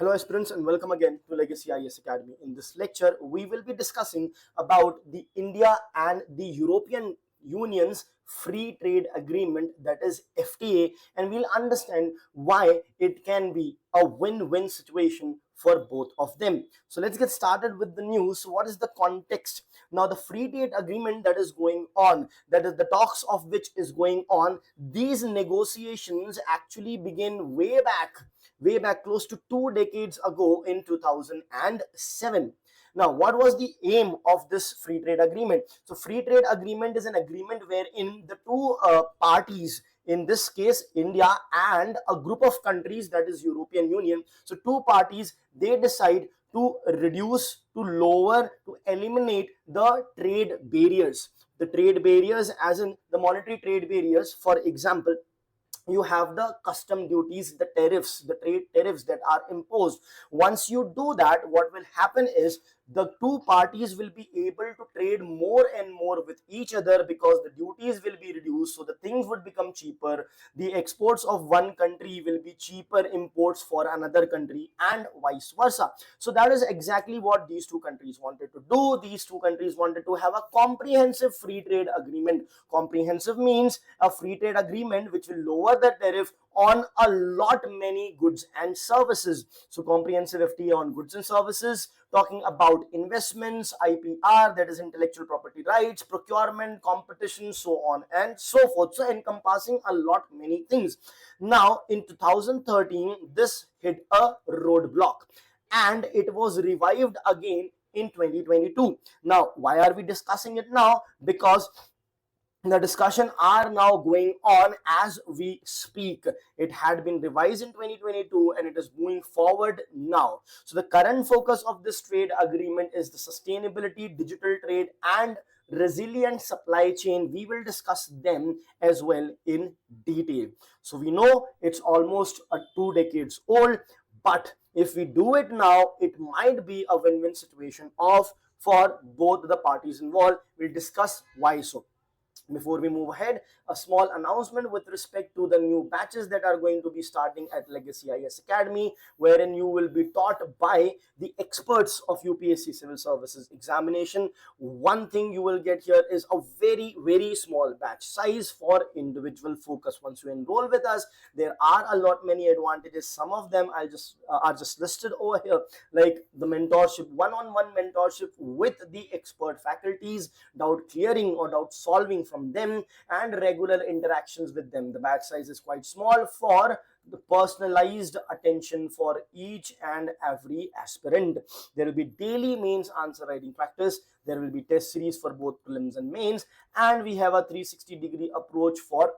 Hello aspirants and welcome again to Legacy IAS Academy. In this lecture, we will be discussing about the India and the European Union's free trade agreement, that is FTA, and we'll understand why it can be a win-win situation for both of them. So let's get started with the news. So what is the context? Now the free trade agreement that is going on, that is the talks of which is going on, these negotiations actually begin way back close to 2 decades ago in 2007. Now, what was the aim of this free trade agreement? So, free trade agreement is an agreement wherein the two parties, in this case India and a group of countries, that is European Union, so two parties, they decide to reduce, to lower, to eliminate the trade barriers. The trade barriers as in the monetary trade barriers. For example, you have the custom duties, the tariffs, the trade tariffs that are imposed. Once you do that, what will happen is the two parties will be able to trade more and more with each other because the duties will be reduced, so the things would become cheaper. The exports of one country will be cheaper imports for another country and vice versa. So that is exactly what these two countries wanted to do. These two countries wanted to have a comprehensive free trade agreement. Comprehensive means a free trade agreement which will lower the tariff on a lot many goods and services. So comprehensive FTA on goods and services, talking about investments, IPR, that is intellectual property rights, procurement, competition, so on and so forth. So encompassing a lot many things. Now in 2013, this hit a roadblock and it was revived again in 2022. Now, why are we discussing it now? Because the discussion are now going on as we speak. It had been revised in 2022 and it is moving forward now. So the current focus of this trade agreement is the sustainability, digital trade and resilient supply chain. We will discuss them as well in detail. So we know it's almost 2 decades old, but if we do it now, it might be a win-win situation for both the parties involved. We'll discuss why so. Before we move ahead, a small announcement with respect to the new batches that are going to be starting at Legacy IAS Academy, wherein you will be taught by the experts of UPSC Civil Services examination. One thing you will get here is a very small batch size for individual focus. Once you enroll with us, there are a lot many advantages. Some of them are just listed over here, like the mentorship, one-on-one mentorship with the expert faculties, doubt clearing or doubt solving from them, and regular interactions with them. The batch size is quite small for the personalized attention for each and every aspirant. There will be daily mains answer writing practice. There will be test series for both prelims and mains, and we have a 360-degree approach for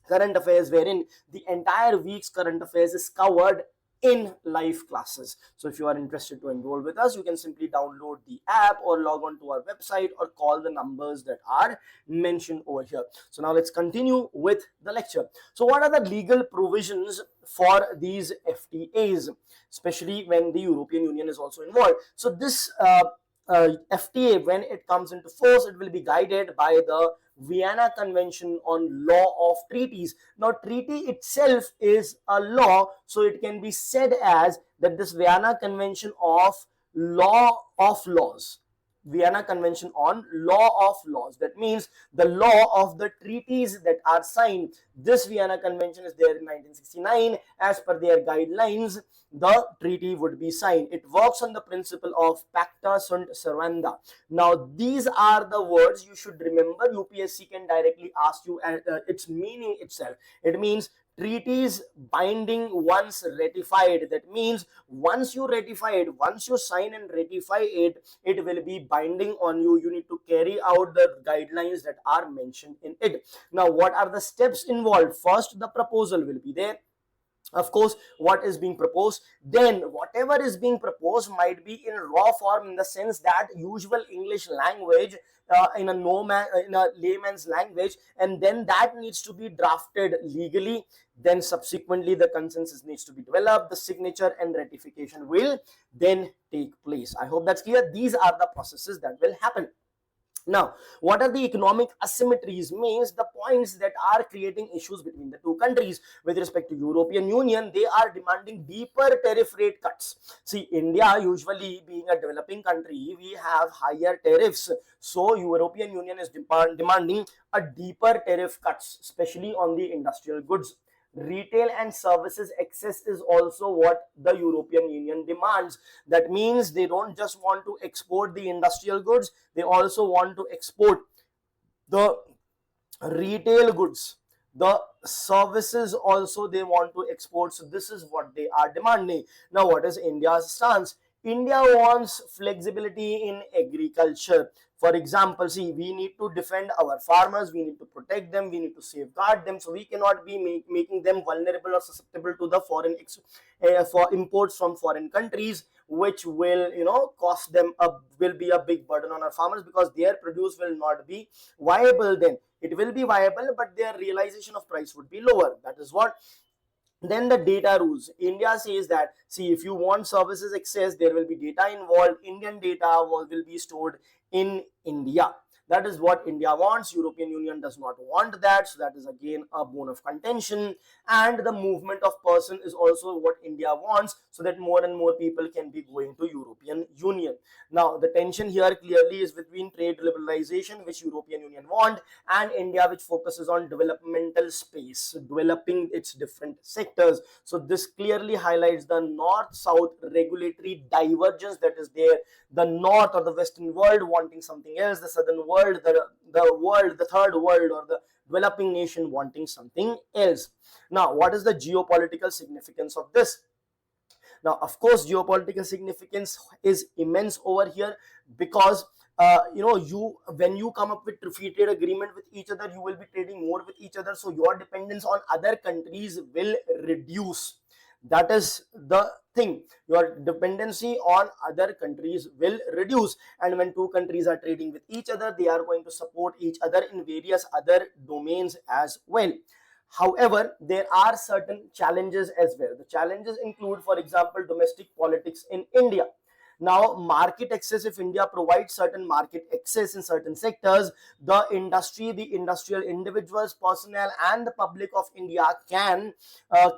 current affairs, wherein the entire week's current affairs is covered in live classes. So if you are interested to enroll with us, you can simply download the app or log on to our website or call the numbers that are mentioned over here. So now let's continue with the lecture. So what are the legal provisions for these FTAs, especially when the European Union is also involved? So this FTA, when it comes into force, it will be guided by the Vienna Convention on Law of Treaties. Now, treaty itself is a law, so it can be said as that this Vienna Convention of Law of Laws. Vienna Convention on Law of Laws. That means the law of the treaties that are signed. This Vienna Convention is there in 1969. As per their guidelines, the treaty would be signed. It works on the principle of pacta sunt servanda. Now, these are the words you should remember. UPSC can directly ask you its meaning itself. It means treaties binding once ratified. That means once you ratify it, once you sign and ratify it, it will be binding on you. You need to carry out the guidelines that are mentioned in it. Now, what are the steps involved? First, the proposal will be there. Of course, what is being proposed, then whatever is being proposed might be in raw form, in the sense that usual English language, in a layman's language, and then that needs to be drafted legally. Then subsequently the consensus needs to be developed, the signature and ratification will then take place. I hope that's clear. These are the processes that will happen. Now, what are the economic asymmetries? Means the points that are creating issues between the two countries. With respect to European Union, they are demanding deeper tariff rate cuts. See, India, usually being a developing country, we have higher tariffs. So European Union is demanding a deeper tariff cuts, especially on the industrial goods. Retail and services access is also what the European Union demands. That means they don't just want to export the industrial goods, they also want to export the retail goods, the services also they want to export. So this is what they are demanding. Now, what is India's stance? India wants flexibility in agriculture. For example, see, we need to defend our farmers, we need to protect them, we need to safeguard them, so we cannot be making them vulnerable or susceptible to the for imports from foreign countries, which will, cost them will be a big burden on our farmers, because their produce will not be viable. Then it will be viable, but their realization of price would be lower. That is what. Then the data rules. India says that, see, if you want services access, there will be data involved. Indian data will be stored in India. That is what India wants. European Union does not want that. So that is again a bone of contention. And the movement of person is also what India wants, so that more and more people can be going to European Union. Now, the tension here clearly is between trade liberalization, which European Union want, and India, which focuses on developmental space, developing its different sectors. So this clearly highlights the north-south regulatory divergence that is there. The north or the western world wanting something else, the southern world, the third world or the developing nation wanting something else. Now, what is the geopolitical significance of this? Now, of course, geopolitical significance is immense over here, because you when you come up with free trade agreement with each other, you will be trading more with each other, so your dependence on other countries will reduce. That is the thing. Your dependency on other countries will reduce, and when two countries are trading with each other, they are going to support each other in various other domains as well. However, there are certain challenges as well. The challenges include, for example, domestic politics in India. Now, market access, if India provides certain market access in certain sectors, the industry, the industrial individuals, personnel, and the public of India can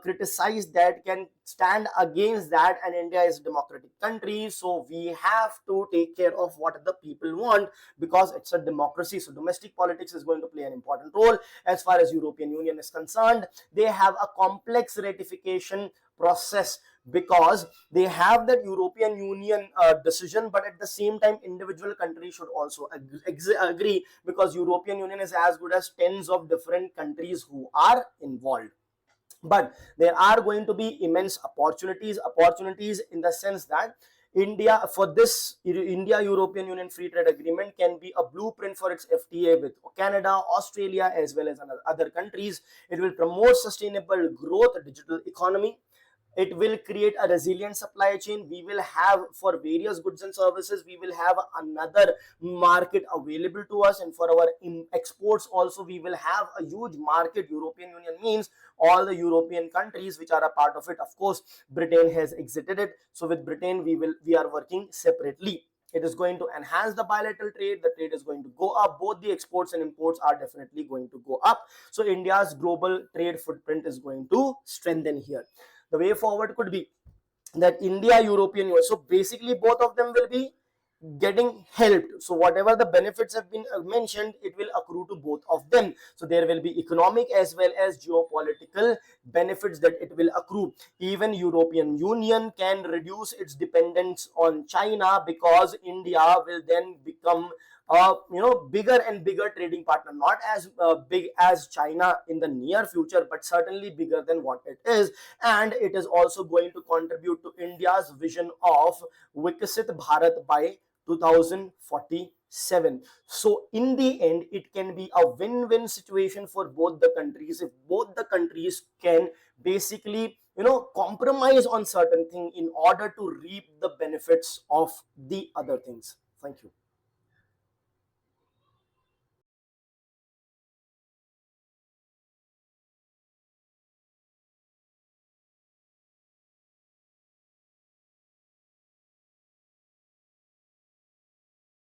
criticize that, can stand against that, and India is a democratic country, so we have to take care of what the people want, because it's a democracy. So domestic politics is going to play an important role. As far as European Union is concerned, they have a complex ratification process, because they have that European Union decision, but at the same time individual countries should also agree, because European Union is as good as tens of different countries who are involved. But there are going to be immense opportunities in the sense that India, for this India European Union free trade agreement can be a blueprint for its FTA with Canada, Australia, as well as other countries. It will promote sustainable growth, digital economy. It will create a resilient supply chain. We will have, for various goods and services, we will have another market available to us, and for our exports also we will have a huge market. European Union means all the European countries which are a part of it. Of course, Britain has exited it, so with Britain we are working separately. It is going to enhance the bilateral trade. The trade is going to go up. Both the exports and imports are definitely going to go up. So India's global trade footprint is going to strengthen here. The way forward could be that India, European Union. So basically, both of them will be getting helped. So whatever the benefits have been mentioned, it will accrue to both of them. So there will be economic as well as geopolitical benefits that it will accrue. Even European Union can reduce its dependence on China, because India will then become bigger and bigger trading partner, not as big as China in the near future, but certainly bigger than what it is. And it is also going to contribute to India's vision of Vikasit Bharat by 2047. So in the end, it can be a win-win situation for both the countries, if both the countries can basically compromise on certain thing in order to reap the benefits of the other things. Thank you.